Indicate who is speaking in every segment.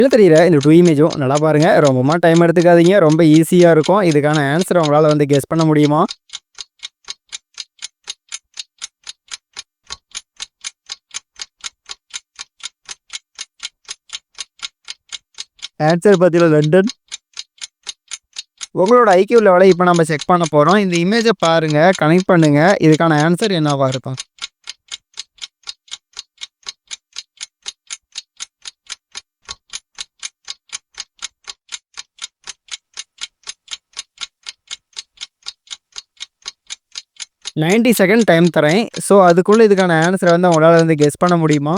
Speaker 1: இல்ல தெரியல இந்த 2 இமேஜும் நல்லா பாருங்க. ரொம்பமா டைம் எடுத்துக்காதீங்க. ரொம்ப ஈஸியா இருக்கும். இதுக்கான ஆன்ஸர உங்களால வந்து கெஸ் பண்ண முடியுமா? ஆன்ஸர் பார்த்தீங்கன்னா லண்டன். உங்களோட ஐக்யூ லெவல இப்ப நம்ம செக் பண்ண போறோம். இந்த இமேஜ பாருங்க, கனெக்ட் பண்ணுங்க. இதுக்கான ஆன்ஸர் என்னவா இருக்கும்? " 90 செகண்ட் டைம் தரேன். ஸோ, அதுக்குள்ள இதுக்கான ஆன்ஸர வந்து உங்களால வந்து கெஸ் பண்ண முடியுமா?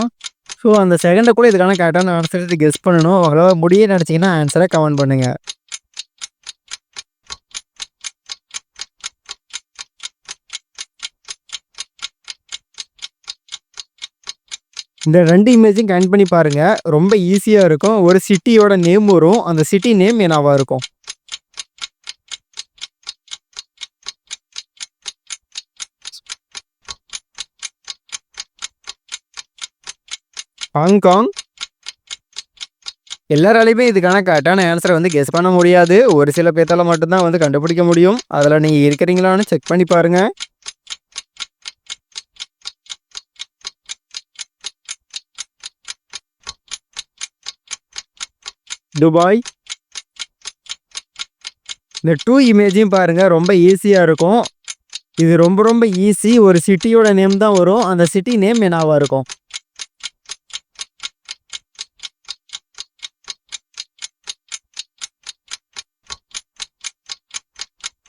Speaker 1: ஸோ, அந்த செகண்டுக்குள்ள இதுக்கான கரெக்ட்டான ஆன்ஸர கெஸ் பண்ணணும். உங்களால முடியும்னு நெனச்சீங்கன்னா ஆன்ஸர கமெண்ட் பண்ணுங்க. இந்த 2 இமேஜையும் கனெக்ட் பண்ணி பாருங்க. ரொம்ப ஈஸியா இருக்கும். ஒரு சிட்டியோட நேம் வரும். அந்த சிட்டி நேம் என்னவா இருக்கும்? ஹாங்காங். எல்லாராலயுமே இதுக்கான கரெக்ட்டான ஆன்ஸர வந்து கெஸ் பண்ண முடியாது. ஒரு சில பேத்தால மட்டும் தான் வந்து கண்டுபிடிக்க முடியும். அதுல நீங்க இருக்கிறீங்களான்னு செக் பண்ணி பாருங்க. துபாய். இந்த 2 இமேஜையும் பாருங்க. ரொம்ப ஈஸியா இருக்கும். இது ரொம்ப ரொம்ப ஈஸி. ஒரு சிட்டியோட நேம் தான் வரும். அந்த சிட்டி நேம் என்னவா இருக்கும்?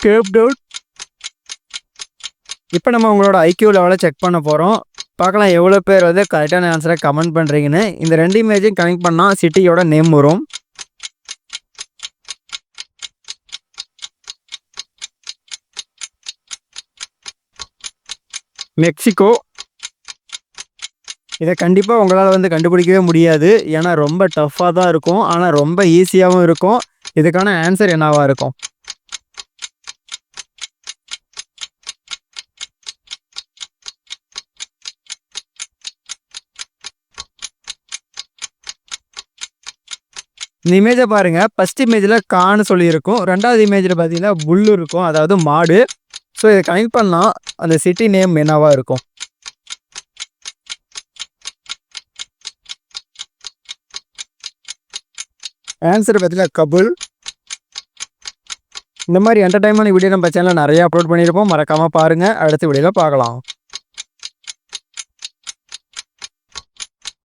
Speaker 1: Cape Town. இப்ப நம்ம உங்களோட ஐக்யூ லெவல செக் பண்ண போறோம். பார்க்கலாம் எவ்வளோ பேர் வந்து கரெக்ட்டான ஆன்ஸர கமெண்ட் பண்றீங்கன்னு. இந்த 2 இமேஜையும் கனெக்ட் பண்ணா சிட்டியோட நேம் வரும். மெக்சிகோ. இத கண்டிப்பா உங்களால வந்து கண்டுபிடிக்கவே முடியாது. ஏன்னா ரொம்ப டஃப்பா தான் இருக்கும். ஆனா ரொம்ப ஈஸியாவும் இருக்கும். இதுக்கான ஆன்ஸர் என்னவா இருக்கும்? இந்த இமேஜ பாருங்க. ஃபர்ஸ்ட் இமேஜ்ல கான்னு சொல்லியிருக்கும். 2வது இமேஜ்ல பார்த்தீங்கன்னா புல் இருக்கும். அதாவது மாடு. ஸோ, இத கனெக்ட் பண்ணா அந்த சிட்டி நேம் என்னவா இருக்கும்? ஆன்ஸர் பார்த்தீங்கன்னா கபுல். இந்த மாரி என்டர்டெயின்மென்ட் வீடியோ நம்ம சேனல்ல நெறைய அப்லோட் பண்ணியிருப்போம். மறக்காம பாருங்க. அடுத்த வீடியோல பார்க்கலாம்.